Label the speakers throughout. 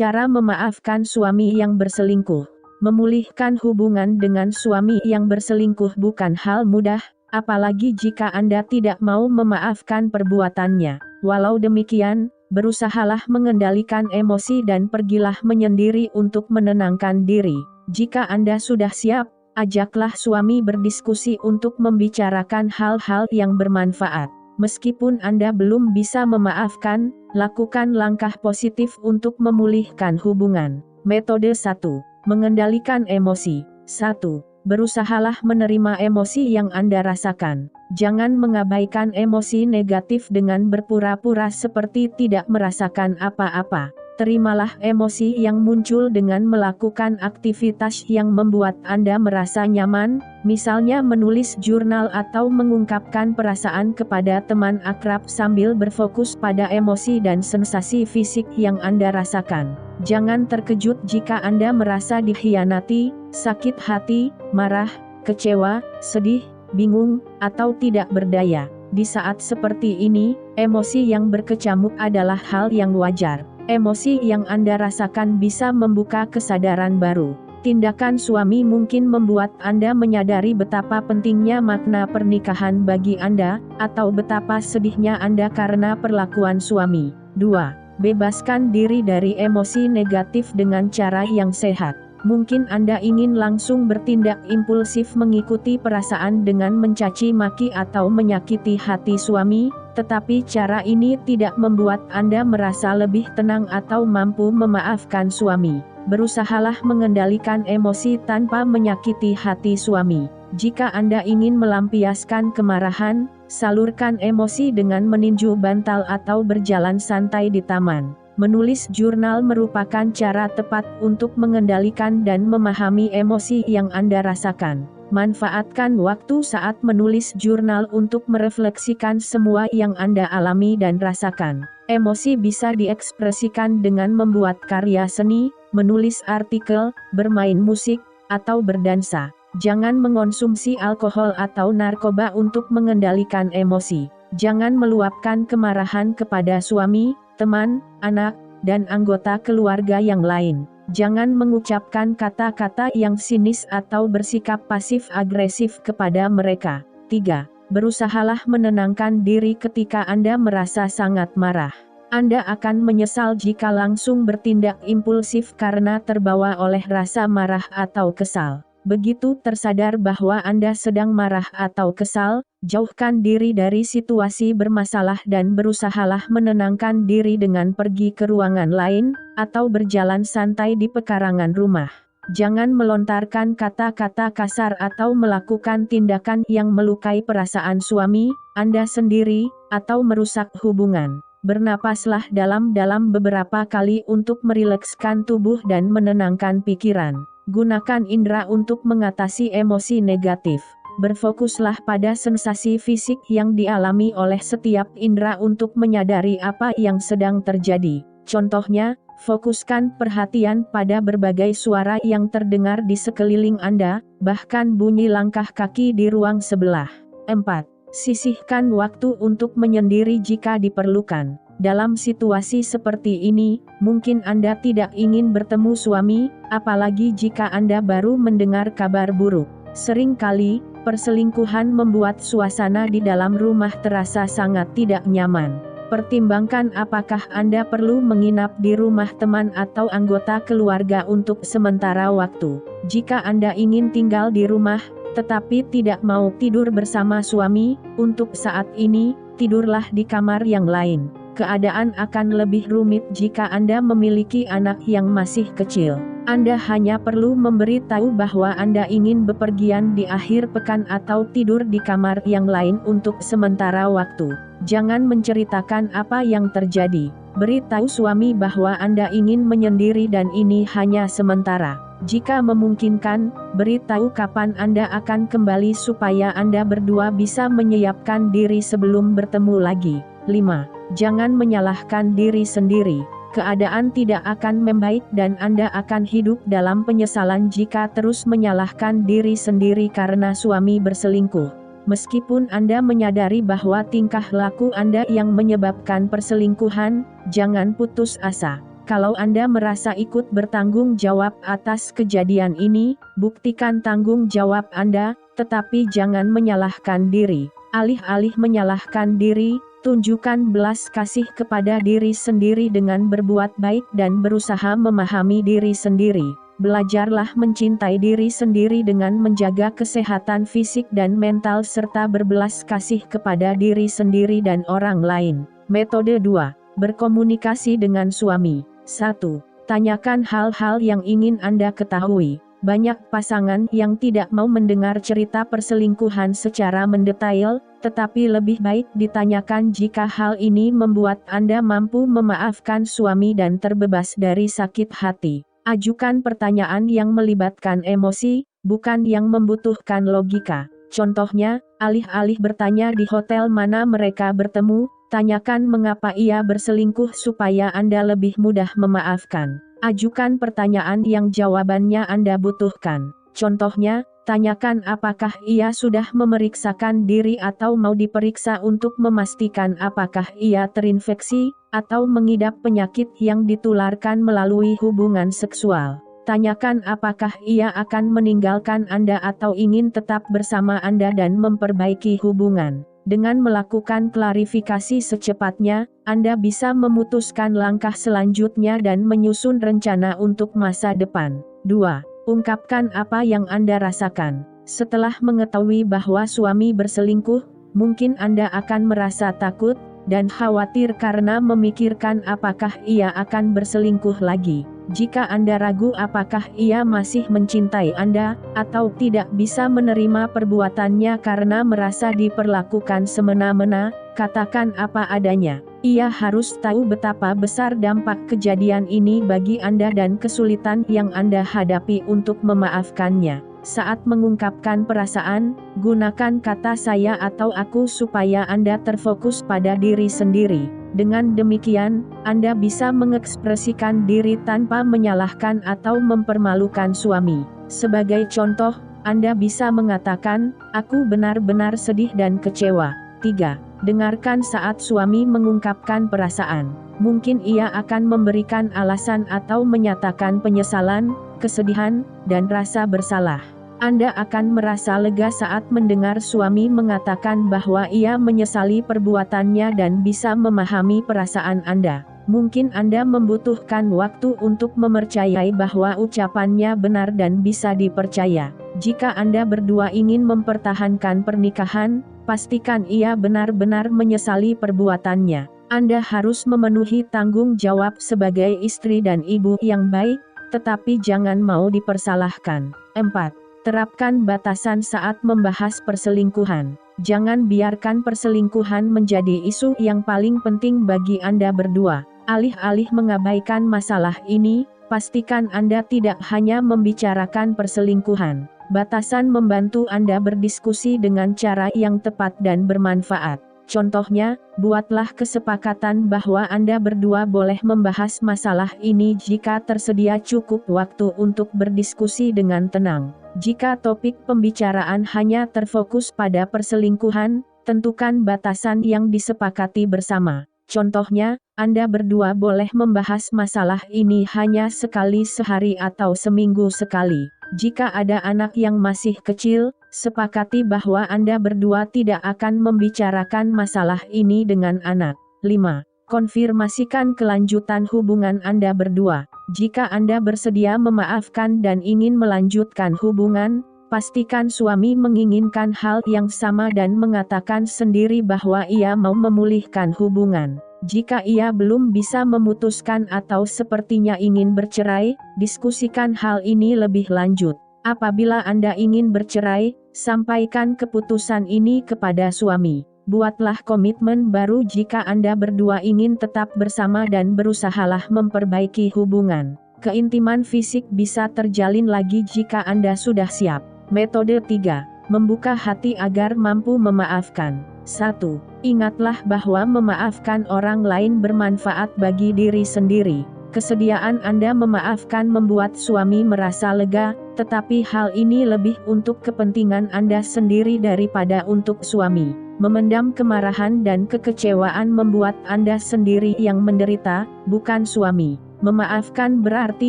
Speaker 1: Cara memaafkan suami yang berselingkuh. Memulihkan hubungan dengan suami yang berselingkuh bukan hal mudah, apalagi jika Anda tidak mau memaafkan perbuatannya. Walau demikian, berusahalah mengendalikan emosi dan pergilah menyendiri untuk menenangkan diri. Jika Anda sudah siap, ajaklah suami berdiskusi untuk membicarakan hal-hal yang bermanfaat. Meskipun Anda belum bisa memaafkan, lakukan langkah positif untuk memulihkan hubungan. Metode 1. Mengendalikan emosi. 1. Berusahalah menerima emosi yang Anda rasakan. Jangan mengabaikan emosi negatif dengan berpura-pura seperti tidak merasakan apa-apa. Terimalah emosi yang muncul dengan melakukan aktivitas yang membuat Anda merasa nyaman, misalnya menulis jurnal atau mengungkapkan perasaan kepada teman akrab sambil berfokus pada emosi dan sensasi fisik yang Anda rasakan. Jangan terkejut jika Anda merasa dikhianati, sakit hati, marah, kecewa, sedih, bingung, atau tidak berdaya. Di saat seperti ini, emosi yang berkecamuk adalah hal yang wajar. Emosi yang Anda rasakan bisa membuka kesadaran baru. Tindakan suami mungkin membuat Anda menyadari betapa pentingnya makna pernikahan bagi Anda, atau betapa sedihnya Anda karena perlakuan suami. 2. Bebaskan diri dari emosi negatif dengan cara yang sehat. Mungkin Anda ingin langsung bertindak impulsif mengikuti perasaan dengan mencaci maki atau menyakiti hati suami, tetapi cara ini tidak membuat Anda merasa lebih tenang atau mampu memaafkan suami. Berusahalah mengendalikan emosi tanpa menyakiti hati suami. Jika Anda ingin melampiaskan kemarahan, salurkan emosi dengan meninju bantal atau berjalan santai di taman. Menulis jurnal merupakan cara tepat untuk mengendalikan dan memahami emosi yang Anda rasakan. Manfaatkan waktu saat menulis jurnal untuk merefleksikan semua yang Anda alami dan rasakan. Emosi bisa diekspresikan dengan membuat karya seni, menulis artikel, bermain musik, atau berdansa. Jangan mengonsumsi alkohol atau narkoba untuk mengendalikan emosi. Jangan meluapkan kemarahan kepada suami, teman, anak, dan anggota keluarga yang lain. Jangan mengucapkan kata-kata yang sinis atau bersikap pasif-agresif kepada mereka. 3. Berusahalah menenangkan diri ketika Anda merasa sangat marah. Anda akan menyesal jika langsung bertindak impulsif karena terbawa oleh rasa marah atau kesal. Begitu tersadar bahwa Anda sedang marah atau kesal, jauhkan diri dari situasi bermasalah dan berusahalah menenangkan diri dengan pergi ke ruangan lain, atau berjalan santai di pekarangan rumah. Jangan melontarkan kata-kata kasar atau melakukan tindakan yang melukai perasaan suami, Anda sendiri, atau merusak hubungan. Bernapaslah dalam-dalam beberapa kali untuk merilekskan tubuh dan menenangkan pikiran. Gunakan indera untuk mengatasi emosi negatif. Berfokuslah pada sensasi fisik yang dialami oleh setiap indera untuk menyadari apa yang sedang terjadi. Contohnya, fokuskan perhatian pada berbagai suara yang terdengar di sekeliling Anda, bahkan bunyi langkah kaki di ruang sebelah. 4. Sisihkan waktu untuk menyendiri jika diperlukan. Dalam situasi seperti ini, mungkin Anda tidak ingin bertemu suami, apalagi jika Anda baru mendengar kabar buruk. Seringkali, perselingkuhan membuat suasana di dalam rumah terasa sangat tidak nyaman. Pertimbangkan apakah Anda perlu menginap di rumah teman atau anggota keluarga untuk sementara waktu. Jika Anda ingin tinggal di rumah, tetapi tidak mau tidur bersama suami, untuk saat ini, tidurlah di kamar yang lain. Keadaan akan lebih rumit jika Anda memiliki anak yang masih kecil. Anda hanya perlu memberi tahu bahwa Anda ingin bepergian di akhir pekan atau tidur di kamar yang lain untuk sementara waktu. Jangan menceritakan apa yang terjadi. Beritahu suami bahwa Anda ingin menyendiri dan ini hanya sementara. Jika memungkinkan, beritahu kapan Anda akan kembali supaya Anda berdua bisa menyiapkan diri sebelum bertemu lagi. 5. Jangan menyalahkan diri sendiri. Keadaan tidak akan membaik dan Anda akan hidup dalam penyesalan jika terus menyalahkan diri sendiri karena suami berselingkuh. Meskipun Anda menyadari bahwa tingkah laku Anda yang menyebabkan perselingkuhan, jangan putus asa. Kalau Anda merasa ikut bertanggung jawab atas kejadian ini, buktikan tanggung jawab Anda, tetapi jangan menyalahkan diri. Alih-alih menyalahkan diri, tunjukkan belas kasih kepada diri sendiri dengan berbuat baik dan berusaha memahami diri sendiri. Belajarlah mencintai diri sendiri dengan menjaga kesehatan fisik dan mental serta berbelas kasih kepada diri sendiri dan orang lain. Metode 2. Berkomunikasi dengan suami. 1. Tanyakan hal-hal yang ingin Anda ketahui. Banyak pasangan yang tidak mau mendengar cerita perselingkuhan secara mendetail, tetapi lebih baik ditanyakan jika hal ini membuat Anda mampu memaafkan suami dan terbebas dari sakit hati. Ajukan pertanyaan yang melibatkan emosi, bukan yang membutuhkan logika. Contohnya, alih-alih bertanya di hotel mana mereka bertemu, tanyakan mengapa ia berselingkuh supaya Anda lebih mudah memaafkan. Ajukan pertanyaan yang jawabannya Anda butuhkan. Contohnya, tanyakan apakah ia sudah memeriksakan diri atau mau diperiksa untuk memastikan apakah ia terinfeksi, atau mengidap penyakit yang ditularkan melalui hubungan seksual. Tanyakan apakah ia akan meninggalkan Anda atau ingin tetap bersama Anda dan memperbaiki hubungan. Dengan melakukan klarifikasi secepatnya, Anda bisa memutuskan langkah selanjutnya dan menyusun rencana untuk masa depan. 2. Ungkapkan apa yang Anda rasakan. Setelah mengetahui bahwa suami berselingkuh, mungkin Anda akan merasa takut dan khawatir karena memikirkan apakah ia akan berselingkuh lagi. Jika Anda ragu apakah ia masih mencintai Anda, atau tidak bisa menerima perbuatannya karena merasa diperlakukan semena-mena, katakan apa adanya. Ia harus tahu betapa besar dampak kejadian ini bagi Anda dan kesulitan yang Anda hadapi untuk memaafkannya. Saat mengungkapkan perasaan, gunakan kata saya atau aku supaya Anda terfokus pada diri sendiri. Dengan demikian, Anda bisa mengekspresikan diri tanpa menyalahkan atau mempermalukan suami. Sebagai contoh, Anda bisa mengatakan, "Aku benar-benar sedih dan kecewa." 3. Dengarkan saat suami mengungkapkan perasaan. Mungkin ia akan memberikan alasan atau menyatakan penyesalan, kesedihan, dan rasa bersalah. Anda akan merasa lega saat mendengar suami mengatakan bahwa ia menyesali perbuatannya dan bisa memahami perasaan Anda. Mungkin Anda membutuhkan waktu untuk mempercayai bahwa ucapannya benar dan bisa dipercaya. Jika Anda berdua ingin mempertahankan pernikahan, pastikan ia benar-benar menyesali perbuatannya. Anda harus memenuhi tanggung jawab sebagai istri dan ibu yang baik, tetapi jangan mau dipersalahkan. 4. Terapkan batasan saat membahas perselingkuhan. Jangan biarkan perselingkuhan menjadi isu yang paling penting bagi Anda berdua. Alih-alih mengabaikan masalah ini, pastikan Anda tidak hanya membicarakan perselingkuhan. Batasan membantu Anda berdiskusi dengan cara yang tepat dan bermanfaat. Contohnya, buatlah kesepakatan bahwa Anda berdua boleh membahas masalah ini jika tersedia cukup waktu untuk berdiskusi dengan tenang. Jika topik pembicaraan hanya terfokus pada perselingkuhan, tentukan batasan yang disepakati bersama. Contohnya, Anda berdua boleh membahas masalah ini hanya sekali sehari atau seminggu sekali. Jika ada anak yang masih kecil, sepakati bahwa Anda berdua tidak akan membicarakan masalah ini dengan anak. 5. Konfirmasikan kelanjutan hubungan Anda berdua. Jika Anda bersedia memaafkan dan ingin melanjutkan hubungan, pastikan suami menginginkan hal yang sama dan mengatakan sendiri bahwa ia mau memulihkan hubungan. Jika ia belum bisa memutuskan atau sepertinya ingin bercerai, diskusikan hal ini lebih lanjut. Apabila Anda ingin bercerai, sampaikan keputusan ini kepada suami. Buatlah komitmen baru jika Anda berdua ingin tetap bersama dan berusahalah memperbaiki hubungan. Keintiman fisik bisa terjalin lagi jika Anda sudah siap. Metode 3. Membuka hati agar mampu memaafkan. 1. Ingatlah bahwa memaafkan orang lain bermanfaat bagi diri sendiri. Kesediaan Anda memaafkan membuat suami merasa lega, tetapi hal ini lebih untuk kepentingan Anda sendiri daripada untuk suami. Memendam kemarahan dan kekecewaan membuat Anda sendiri yang menderita, bukan suami. Memaafkan berarti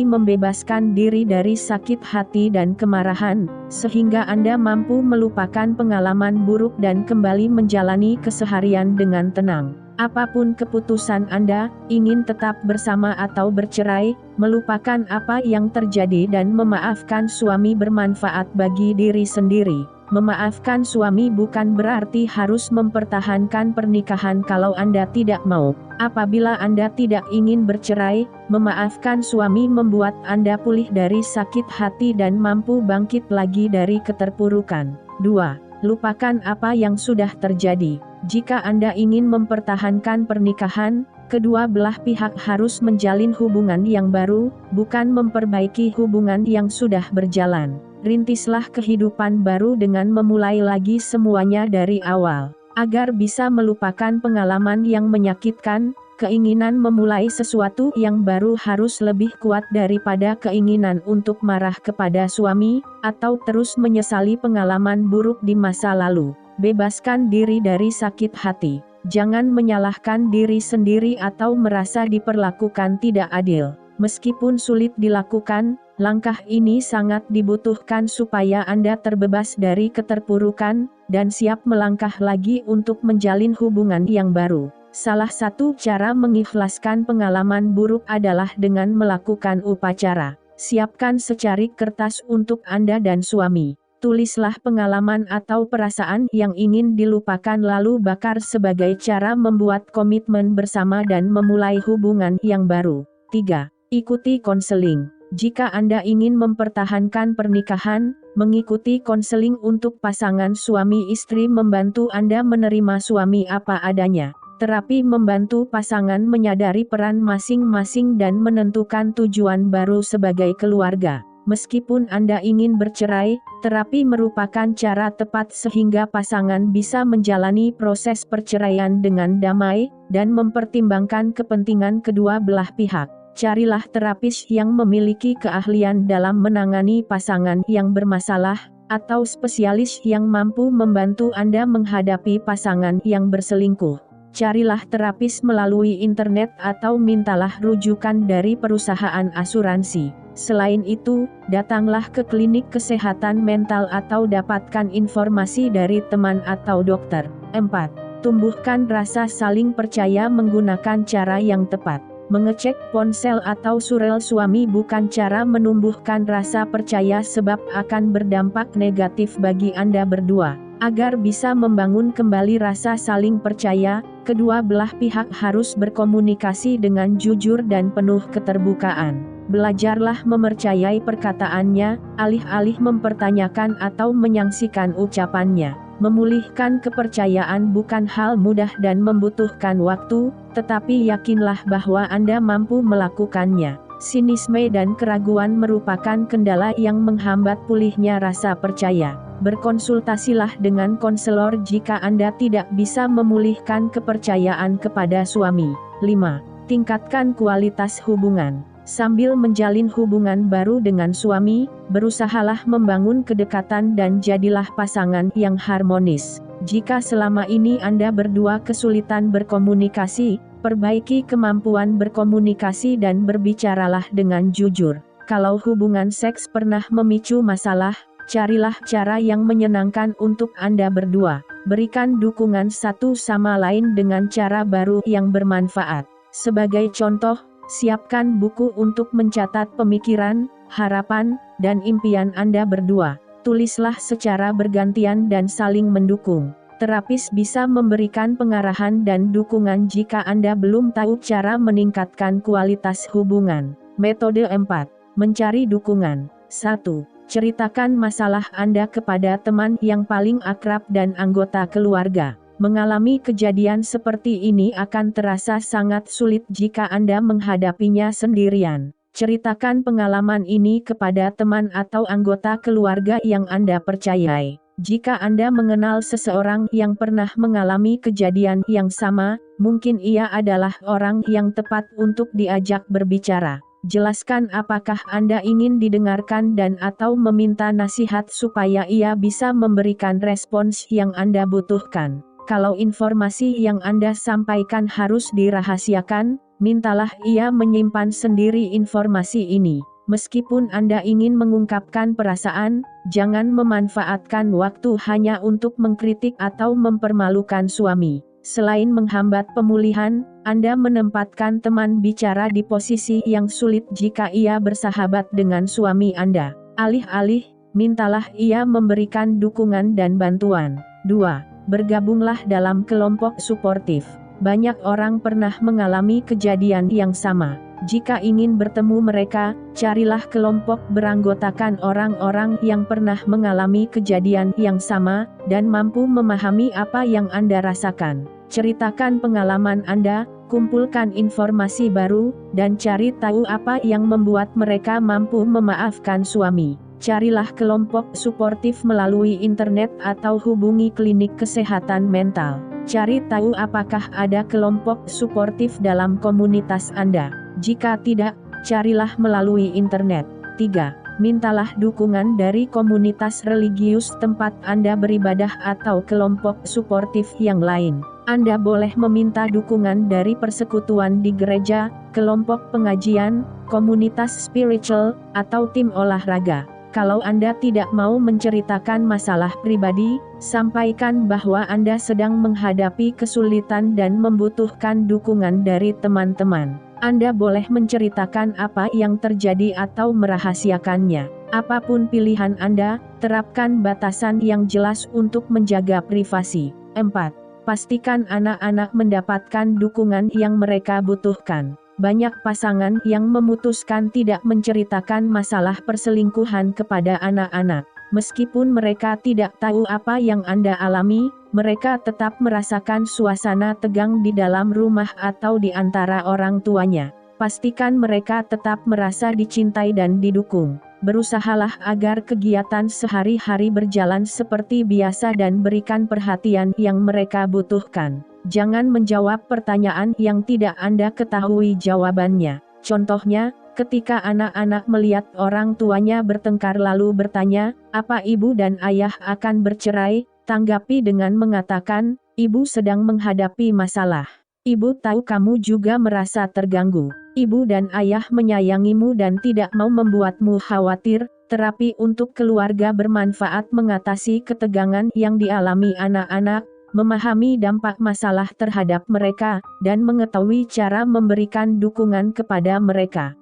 Speaker 1: membebaskan diri dari sakit hati dan kemarahan, sehingga Anda mampu melupakan pengalaman buruk dan kembali menjalani keseharian dengan tenang. Apapun keputusan Anda, ingin tetap bersama atau bercerai, melupakan apa yang terjadi dan memaafkan suami bermanfaat bagi diri sendiri. Memaafkan suami bukan berarti harus mempertahankan pernikahan kalau Anda tidak mau. Apabila Anda tidak ingin bercerai, memaafkan suami membuat Anda pulih dari sakit hati dan mampu bangkit lagi dari keterpurukan. 2. Lupakan apa yang sudah terjadi. Jika Anda ingin mempertahankan pernikahan, kedua belah pihak harus menjalin hubungan yang baru, bukan memperbaiki hubungan yang sudah berjalan. Rintislah kehidupan baru dengan memulai lagi semuanya dari awal. Agar bisa melupakan pengalaman yang menyakitkan, keinginan memulai sesuatu yang baru harus lebih kuat daripada keinginan untuk marah kepada suami, atau terus menyesali pengalaman buruk di masa lalu. Bebaskan diri dari sakit hati. Jangan menyalahkan diri sendiri atau merasa diperlakukan tidak adil. Meskipun sulit dilakukan, langkah ini sangat dibutuhkan supaya Anda terbebas dari keterpurukan, dan siap melangkah lagi untuk menjalin hubungan yang baru. Salah satu cara mengikhlaskan pengalaman buruk adalah dengan melakukan upacara. Siapkan secarik kertas untuk Anda dan suami. Tulislah pengalaman atau perasaan yang ingin dilupakan lalu bakar sebagai cara membuat komitmen bersama dan memulai hubungan yang baru. 3. Ikuti konseling. Jika Anda ingin mempertahankan pernikahan, mengikuti konseling untuk pasangan suami istri membantu Anda menerima suami apa adanya. Terapi membantu pasangan menyadari peran masing-masing dan menentukan tujuan baru sebagai keluarga. Meskipun Anda ingin bercerai, terapi merupakan cara tepat sehingga pasangan bisa menjalani proses perceraian dengan damai, dan mempertimbangkan kepentingan kedua belah pihak. Carilah terapis yang memiliki keahlian dalam menangani pasangan yang bermasalah, atau spesialis yang mampu membantu Anda menghadapi pasangan yang berselingkuh. Carilah terapis melalui internet atau mintalah rujukan dari perusahaan asuransi. Selain itu, datanglah ke klinik kesehatan mental atau dapatkan informasi dari teman atau dokter. 4. Tumbuhkan rasa saling percaya menggunakan cara yang tepat. Mengecek ponsel atau surel suami bukan cara menumbuhkan rasa percaya sebab akan berdampak negatif bagi Anda berdua. Agar bisa membangun kembali rasa saling percaya, kedua belah pihak harus berkomunikasi dengan jujur dan penuh keterbukaan. Belajarlah mempercayai perkataannya, alih-alih mempertanyakan atau menyangsikan ucapannya. Memulihkan kepercayaan bukan hal mudah dan membutuhkan waktu, tetapi yakinlah bahwa Anda mampu melakukannya. Sinisme dan keraguan merupakan kendala yang menghambat pulihnya rasa percaya. Berkonsultasilah dengan konselor jika Anda tidak bisa memulihkan kepercayaan kepada suami. 5. Tingkatkan kualitas hubungan. Sambil menjalin hubungan baru dengan suami, berusahalah membangun kedekatan dan jadilah pasangan yang harmonis. Jika selama ini Anda berdua kesulitan berkomunikasi, perbaiki kemampuan berkomunikasi dan berbicaralah dengan jujur. Kalau hubungan seks pernah memicu masalah, carilah cara yang menyenangkan untuk Anda berdua. Berikan dukungan satu sama lain dengan cara baru yang bermanfaat. Sebagai contoh, siapkan buku untuk mencatat pemikiran, harapan, dan impian Anda berdua. Tulislah secara bergantian dan saling mendukung. Terapis bisa memberikan pengarahan dan dukungan jika Anda belum tahu cara meningkatkan kualitas hubungan. Metode 4. Mencari dukungan. 1. Ceritakan masalah Anda kepada teman yang paling akrab dan anggota keluarga. Mengalami kejadian seperti ini akan terasa sangat sulit jika Anda menghadapinya sendirian. Ceritakan pengalaman ini kepada teman atau anggota keluarga yang Anda percayai. Jika Anda mengenal seseorang yang pernah mengalami kejadian yang sama, mungkin ia adalah orang yang tepat untuk diajak berbicara. Jelaskan apakah Anda ingin didengarkan dan atau meminta nasihat supaya ia bisa memberikan respons yang Anda butuhkan. Kalau informasi yang Anda sampaikan harus dirahasiakan, mintalah ia menyimpan sendiri informasi ini. Meskipun Anda ingin mengungkapkan perasaan, jangan memanfaatkan waktu hanya untuk mengkritik atau mempermalukan suami. Selain menghambat pemulihan, Anda menempatkan teman bicara di posisi yang sulit jika ia bersahabat dengan suami Anda. Alih-alih, mintalah ia memberikan dukungan dan bantuan. 2. Bergabunglah dalam kelompok suportif. Banyak orang pernah mengalami kejadian yang sama. Jika ingin bertemu mereka, carilah kelompok beranggotakan orang-orang yang pernah mengalami kejadian yang sama, dan mampu memahami apa yang Anda rasakan. Ceritakan pengalaman Anda, kumpulkan informasi baru, dan cari tahu apa yang membuat mereka mampu memaafkan suami. Carilah kelompok suportif melalui internet atau hubungi klinik kesehatan mental. Cari tahu apakah ada kelompok suportif dalam komunitas Anda. Jika tidak, carilah melalui internet. 3. Mintalah dukungan dari komunitas religius tempat Anda beribadah atau kelompok suportif yang lain. Anda boleh meminta dukungan dari persekutuan di gereja, kelompok pengajian, komunitas spiritual, atau tim olahraga. Kalau Anda tidak mau menceritakan masalah pribadi, sampaikan bahwa Anda sedang menghadapi kesulitan dan membutuhkan dukungan dari teman-teman. Anda boleh menceritakan apa yang terjadi atau merahasiakannya. Apapun pilihan Anda, terapkan batasan yang jelas untuk menjaga privasi. 4. Pastikan anak-anak mendapatkan dukungan yang mereka butuhkan. Banyak pasangan yang memutuskan tidak menceritakan masalah perselingkuhan kepada anak-anak. Meskipun mereka tidak tahu apa yang Anda alami, mereka tetap merasakan suasana tegang di dalam rumah atau di antara orang tuanya. Pastikan mereka tetap merasa dicintai dan didukung. Berusahalah agar kegiatan sehari-hari berjalan seperti biasa dan berikan perhatian yang mereka butuhkan. Jangan menjawab pertanyaan yang tidak Anda ketahui jawabannya. Contohnya, ketika anak-anak melihat orang tuanya bertengkar lalu bertanya, "Apa ibu dan ayah akan bercerai?" Tanggapi dengan mengatakan, "Ibu sedang menghadapi masalah. Ibu tahu kamu juga merasa terganggu. Ibu dan ayah menyayangimu dan tidak mau membuatmu khawatir." Terapi untuk keluarga bermanfaat mengatasi ketegangan yang dialami anak-anak, memahami dampak masalah terhadap mereka, dan mengetahui cara memberikan dukungan kepada mereka.